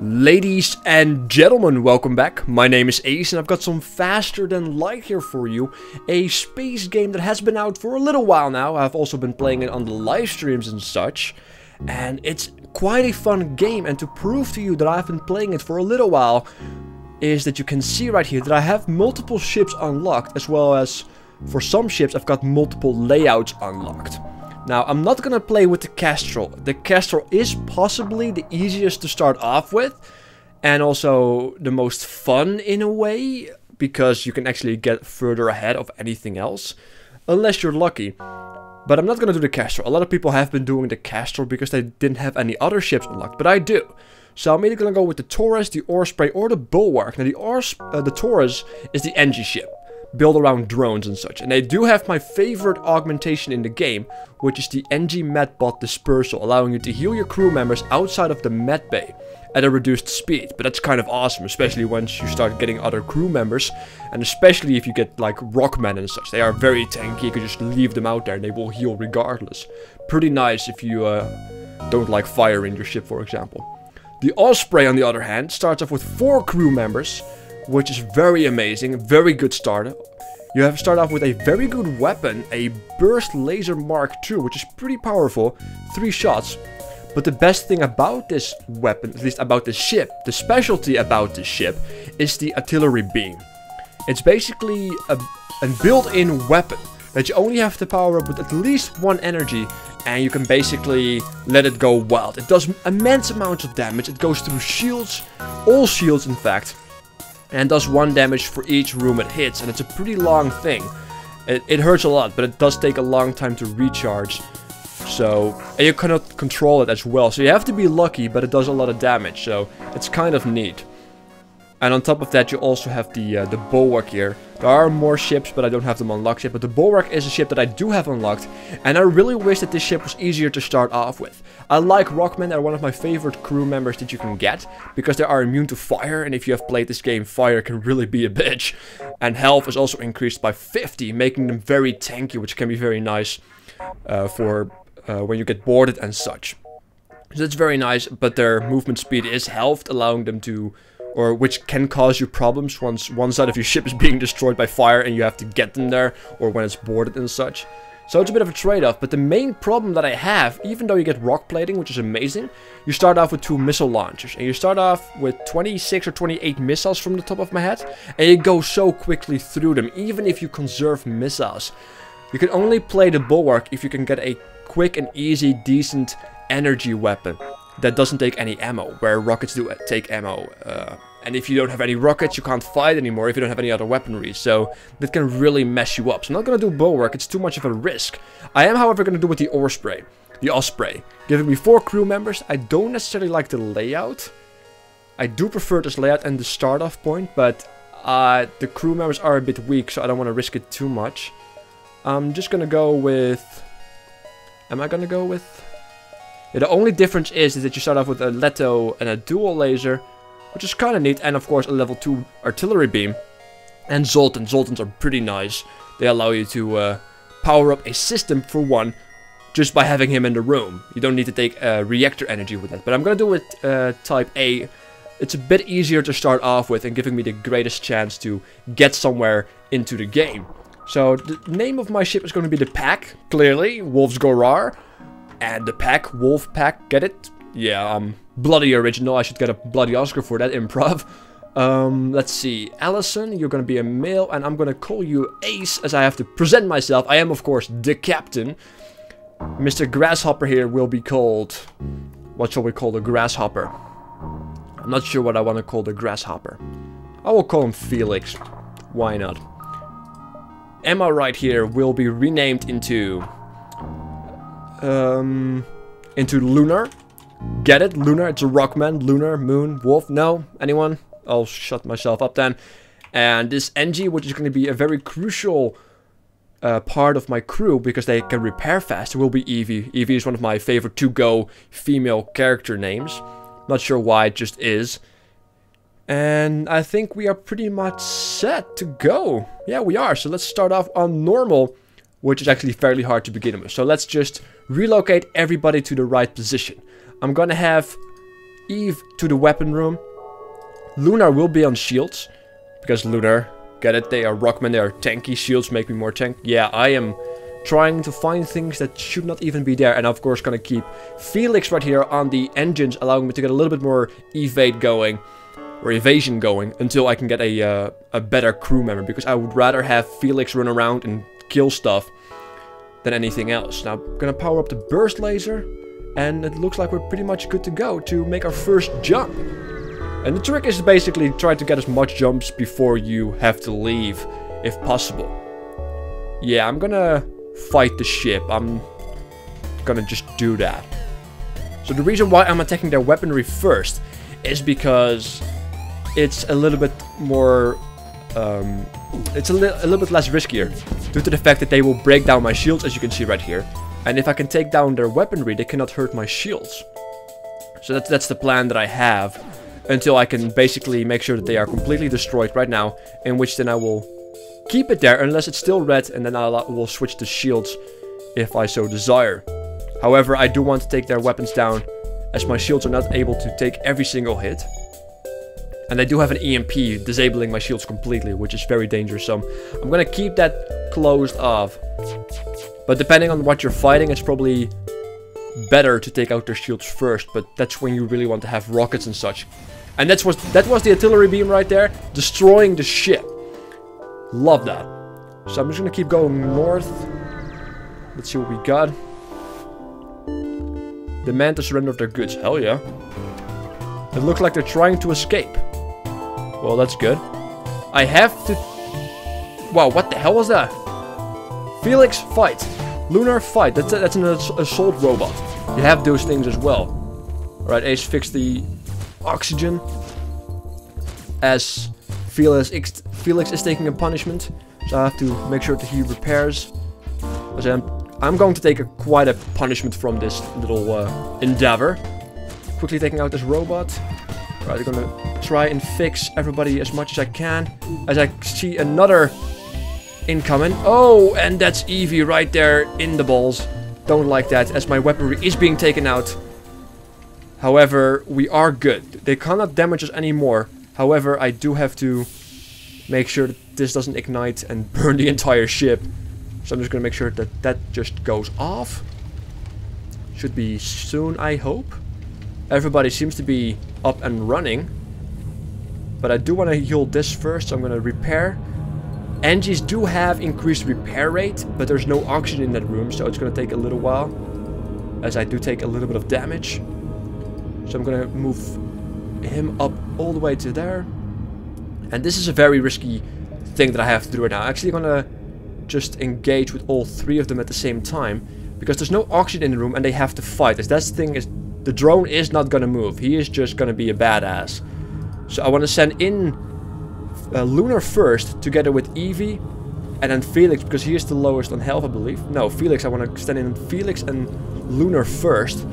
Ladies and gentlemen, welcome back. My name is Ace and I've got some faster than light here for you. A space game that has been out for a little while now. I've also been playing it on the live streams and such. And it's quite a fun game, and to prove to you that I've been playing it for a little while is that you can see right here that I have multiple ships unlocked, as well as for some ships I've got multiple layouts unlocked. Now, I'm not gonna play with the Castrol. The Castrol is possibly the easiest to start off with, and also the most fun in a way, because you can actually get further ahead of anything else, unless you're lucky. But I'm not gonna do the Castrol. A lot of people have been doing the Castrol because they didn't have any other ships unlocked, but I do. So I'm either gonna go with the Taurus, the Osprey, or the Bulwark. Now, the Taurus is the NG ship, built around drones and such. And they do have my favorite augmentation in the game, which is the NG Medbot Dispersal, allowing you to heal your crew members outside of the med bay at a reduced speed. But that's kind of awesome, especially once you start getting other crew members, and especially if you get like Rockmen and such. They are very tanky, you can just leave them out there and they will heal regardless. Pretty nice if you don't like fire in your ship, for example. The Osprey, on the other hand, starts off with 4 crew members, which is very amazing, very good start. You have to start off with a very good weapon, a Burst Laser Mark II, which is pretty powerful, 3 shots. But the best thing about this weapon, at least about this ship, the specialty about this ship, is the artillery beam. It's basically a built-in weapon that you only have to power up with at least 1 energy, and you can basically let it go wild. It does immense amounts of damage. It goes through shields, all shields in fact, and does 1 damage for each room it hits, and it's a pretty long thing. It hurts a lot, but it does take a long time to recharge. So, and you cannot control it as well, so you have to be lucky, but it does a lot of damage, so it's kind of neat. And on top of that, you also have the Bulwark here. There are more ships, but I don't have them unlocked yet. But the Bulwark is a ship that I do have unlocked, and I really wish that this ship was easier to start off with. I like Rockmen, they're one of my favorite crew members that you can get, because they are immune to fire, and if you have played this game, fire can really be a bitch. And health is also increased by 50, making them very tanky, which can be very nice for when you get boarded and such. So that's very nice, but their movement speed is halved, allowing them to, or which can cause you problems once one side of your ship is being destroyed by fire and you have to get them there, or when it's boarded and such. So it's a bit of a trade-off, but the main problem that I have, even though you get rock plating, which is amazing, you start off with 2 missile launchers, and you start off with 26 or 28 missiles from the top of my head, and you go so quickly through them, even if you conserve missiles. You can only play the Bulwark if you can get a quick and easy, decent energy weapon that doesn't take any ammo, where rockets do take ammo. And if you don't have any rockets, you can't fight anymore if you don't have any other weaponry, so that can really mess you up. So I'm not going to do Bulwark, it's too much of a risk. I am, however, going to do with the Osprey, giving me 4 crew members. I don't necessarily like the layout. I do prefer this layout and the start-off point, but the crew members are a bit weak, so I don't want to risk it too much. I'm just going to go with... Am I going to go with... Yeah, the only difference is that you start off with a Leto and a dual laser, which is kind of neat, and of course a level 2 artillery beam. And Zoltan. Zoltans are pretty nice. They allow you to power up a system for 1 just by having him in the room. You don't need to take reactor energy with that. But I'm going to do it type A. It's a bit easier to start off with and giving me the greatest chance to get somewhere into the game. So the name of my ship is going to be the Pack, clearly, WolfsGoRawr. And the Pack, Wolf Pack, get it? Yeah, bloody original. I should get a bloody Oscar for that improv. Let's see. Allison, you're gonna be a male, and I'm gonna call you Ace, as I have to present myself. I am, of course, the captain. Mr. Grasshopper here will be called... What shall we call the Grasshopper? I'm not sure what I want to call the Grasshopper. I will call him Felix. Why not? Emma right here will be renamed into Lunar. Get it? Lunar, it's a Rockman. Lunar, Moon, Wolf. No? Anyone? I'll shut myself up then. And this NG, which is going to be a very crucial part of my crew, because they can repair fast, will be Evie. Evie is one of my favorite to-go female character names. Not sure why, it just is. And I think we are pretty much set to go. Yeah, we are. So let's start off on normal, which is actually fairly hard to begin with. So let's just relocate everybody to the right position. I'm gonna have Eve to the weapon room. Lunar will be on shields. Because Lunar, get it, they are rockmen, they are tanky. Shields make me more tank. Yeah, I am trying to find things that should not even be there. And of course gonna keep Felix right here on the engines, allowing me to get a little bit more evade going. Or evasion going, until I can get a better crew member. Because I would rather have Felix run around and kill stuff than anything else. Now, I'm gonna power up the burst laser. And it looks like we're pretty much good to go to make our first jump. And the trick is basically try to get as much jumps before you have to leave, if possible. Yeah, I'm gonna fight the ship. I'm gonna just do that. So the reason why I'm attacking their weaponry first is because it's a little bit more... it's a little bit less riskier. Due to the fact that they will break down my shields, as you can see right here. And if I can take down their weaponry, they cannot hurt my shields. So that's the plan that I have. Until I can basically make sure that they are completely destroyed right now. In which then I will keep it there unless it's still red. And then I will switch to shields if I so desire. However, I do want to take their weapons down. As my shields are not able to take every single hit. And I do have an EMP disabling my shields completely. Which is very dangerous. So I'm going to keep that closed off. But depending on what you're fighting, it's probably better to take out their shields first. But that's when you really want to have rockets and such. And that was the artillery beam right there, destroying the ship. Love that. So I'm just gonna keep going north. Let's see what we got. Demand the surrender of their goods. Hell yeah. It looks like they're trying to escape. Well, that's good. I have to... Wow, what the hell was that? Felix, fight. Lunar, fight. That's an assault robot. You have those things as well. Alright, Ace, fix the oxygen. As Felix is taking a punishment. So I have to make sure that he repairs. As I'm going to take quite a punishment from this little endeavor. Quickly taking out this robot. Alright, I'm gonna try and fix everybody as much as I can. As I see another... incoming. Oh, and that's Evie right there in the balls. Don't like that, as my weaponry is being taken out. However, we are good. They cannot damage us anymore. However, I do have to make sure that this doesn't ignite and burn the entire ship. So I'm just gonna make sure that that just goes off. Should be soon, I hope. Everybody seems to be up and running. But I do want to heal this first, so I'm gonna repair. Engines do have increased repair rate, but there's no oxygen in that room, so it's going to take a little while. As I do take a little bit of damage. So I'm going to move him up all the way to there. And this is a very risky thing that I have to do right now. I'm actually going to just engage with all three of them at the same time. Because there's no oxygen in the room and they have to fight. As that thing is, the drone is not going to move. He is just going to be a badass. So I want to send in... Lunar first, together with Evie, and then Felix, because he is the lowest on health, I believe. No, Felix, I want to stand in Felix and Lunar first.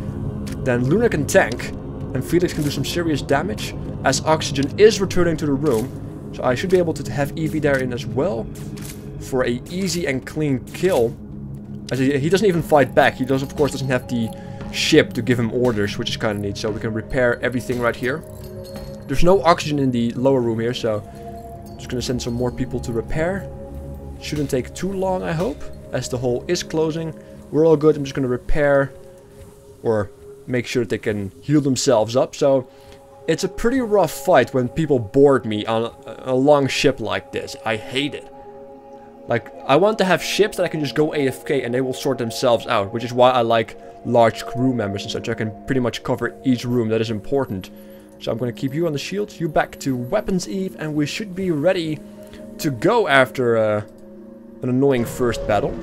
Then Lunar can tank, and Felix can do some serious damage, as oxygen is returning to the room. So I should be able to have Evie there in as well, for a easy and clean kill. As he doesn't even fight back, he does, of course, doesn't have the ship to give him orders, which is kind of neat. So we can repair everything right here. There's no oxygen in the lower room here, so... just gonna send some more people to repair. Shouldn't take too long, I hope. As the hole is closing. We're all good. I'm just gonna repair. Or make sure that they can heal themselves up. So, it's a pretty rough fight when people board me on a long ship like this. I hate it. Like, I want to have ships that I can just go AFK and they will sort themselves out. Which is why I like large crew members and such. I can pretty much cover each room. That is important. So I'm going to keep you on the shield, you back to Weapons Eve, and we should be ready to go after an annoying first battle.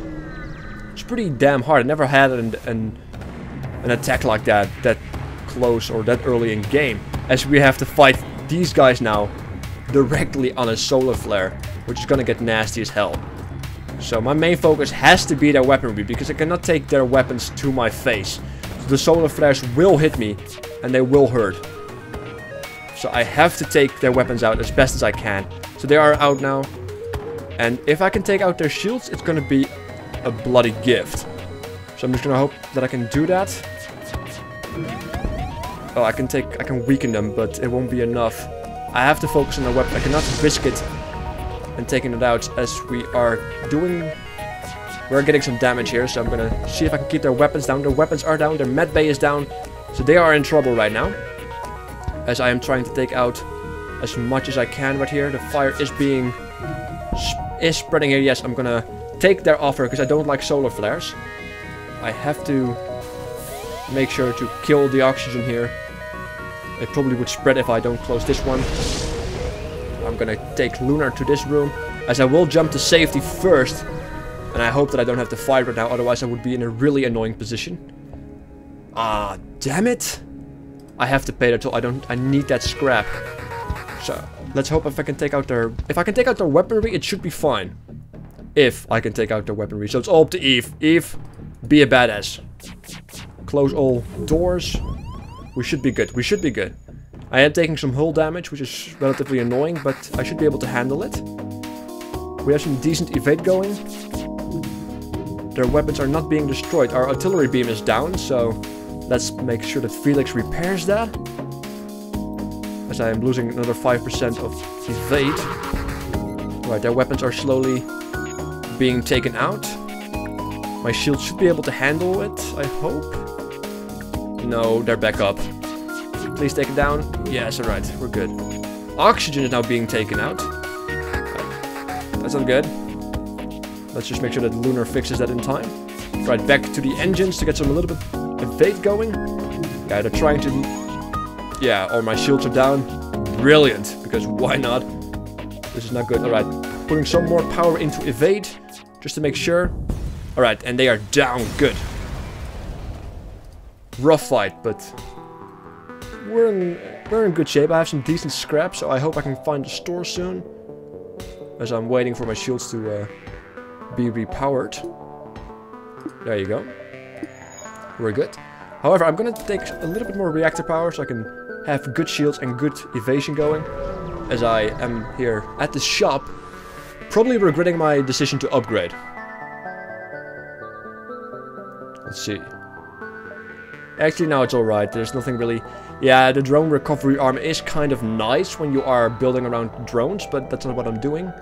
It's pretty damn hard. I never had an attack like that close or that early in game. As we have to fight these guys now directly on a solar flare, which is going to get nasty as hell. So my main focus has to be their weaponry, because I cannot take their weapons to my face. So the solar flares will hit me, and they will hurt. So I have to take their weapons out as best as I can. So they are out now. And if I can take out their shields, it's going to be a bloody gift. So I'm just going to hope that I can do that. Oh, I can weaken them, but it won't be enough. I have to focus on the weapon. I cannot risk it and taking it out as we are doing. We're getting some damage here, so I'm gonna see if I can keep their weapons down. Their weapons are down, their med bay is down, so they are in trouble right now. As I am trying to take out as much as I can right here. The fire is spreading here. Yes, I'm gonna take their offer because I don't like solar flares. I have to make sure to kill the oxygen here. It probably would spread if I don't close this one. I'm gonna take Lunar to this room, as I will jump to safety first. And I hope that I don't have to fight right now, otherwise I would be in a really annoying position. Ah, damn it! I have to pay that toll. I need that scrap. So, let's hope if I can take out their... If I can take out their weaponry, it should be fine. If I can take out their weaponry. So it's all up to Eve. Eve, be a badass. Close all doors. We should be good. We should be good. I am taking some hull damage, which is relatively annoying, but I should be able to handle it. We have some decent evade going. Their weapons are not being destroyed. Our artillery beam is down, so let's make sure that Felix repairs that. As I am losing another 5% of evade. Right, their weapons are slowly being taken out. My shield should be able to handle it, I hope. No, they're back up. Please take it down. Yes, alright, we're good. Oxygen is now being taken out. That's not good. Let's just make sure that Lunar fixes that in time. Right, back to the engines to get some a little bit evade going. Yeah, they're trying to... Yeah, all my shields are down. Brilliant, because why not? This is not good. Alright, putting some more power into evade, just to make sure. Alright, and they are down. Good. Rough fight, but... We're in good shape. I have some decent scrap, so I hope I can find a store soon. As I'm waiting for my shields to... be repowered. There you go. We're good. However, I'm gonna take a little bit more reactor power so I can have good shields and good evasion going. As I am here at the shop, probably regretting my decision to upgrade. Let's see. Actually, now it's alright. There's nothing really... Yeah, the drone recovery arm is kind of nice when you are building around drones, but that's not what I'm doing.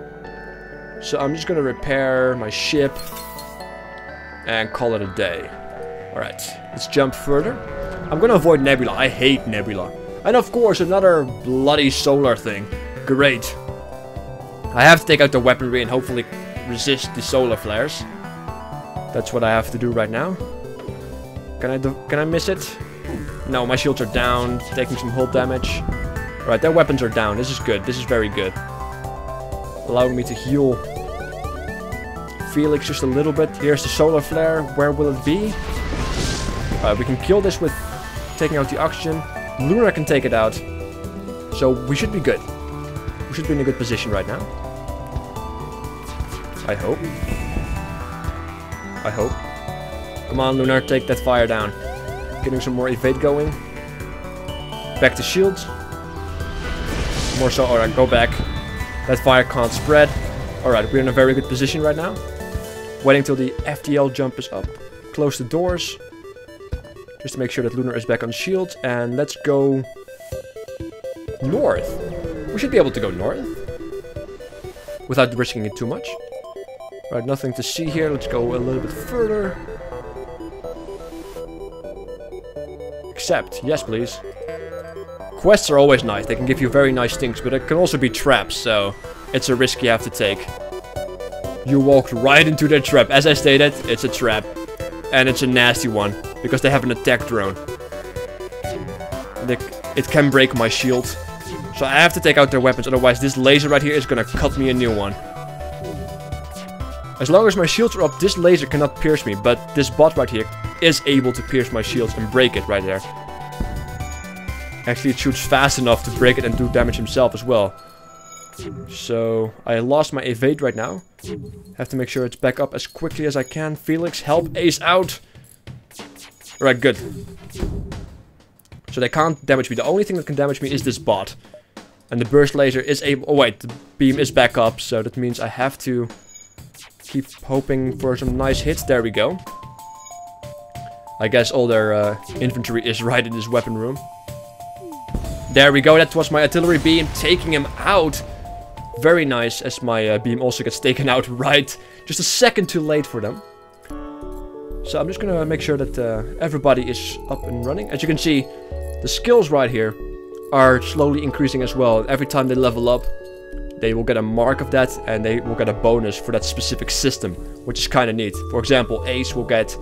So I'm just gonna repair my ship and call it a day. Alright, let's jump further. I'm gonna avoid Nebula. I hate Nebula. And of course, another bloody solar thing. Great. I have to take out the weaponry and hopefully resist the solar flares. That's what I have to do right now. Can I miss it? No, my shields are down, taking some hull damage. Alright, their weapons are down. This is good. This is very good. Allowing me to heal Felix just a little bit. Here's the solar flare. Where will it be? Alright, we can kill this with taking out the oxygen. Luna can take it out. So we should be good. We should be in a good position right now. I hope. I hope. Come on, Lunar, take that fire down. Getting some more evade going. Back to shields. More so, alright, go back. That fire can't spread. Alright, we're in a very good position right now. Waiting till the FTL jump is up. Close the doors. Just to make sure that Lunar is back on shield. And let's go north. We should be able to go north. Without risking it too much. Alright, nothing to see here. Let's go a little bit further. Accept. Yes, please. Quests are always nice. They can give you very nice things, but it can also be traps, so it's a risk you have to take. You walked right into their trap. As I stated, it's a trap. And it's a nasty one, because they have an attack drone. It can break my shield. So I have to take out their weapons, otherwise this laser right here is gonna cut me a new one. As long as my shields are up, this laser cannot pierce me, but this bot right here is able to pierce my shields and break it right there. Actually, it shoots fast enough to break it and do damage himself as well. So, I lost my evade right now. Have to make sure it's back up as quickly as I can. Felix, help Ace out! Alright, good. So they can't damage me. The only thing that can damage me is this bot. And the burst laser is able... Oh wait, the beam is back up, so that means I have to keep hoping for some nice hits. There we go. I guess all their infantry is right in this weapon room. There we go. That was my artillery beam taking him out. Very nice, as my beam also gets taken out right. Just a second too late for them. So I'm just gonna make sure that everybody is up and running. As you can see, the skills right here are slowly increasing as well. Every time they level up, they will get a mark of that, and they will get a bonus for that specific system, which is kind of neat. For example, Ace will get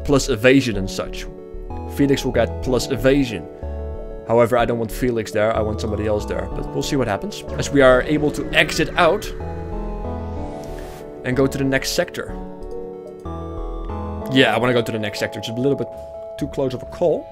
plus evasion and such. Felix will get plus evasion. However, I don't want Felix there, I want somebody else there. But we'll see what happens. As we are able to exit out and go to the next sector. Yeah, I want to go to the next sector. It's a little bit too close of a call.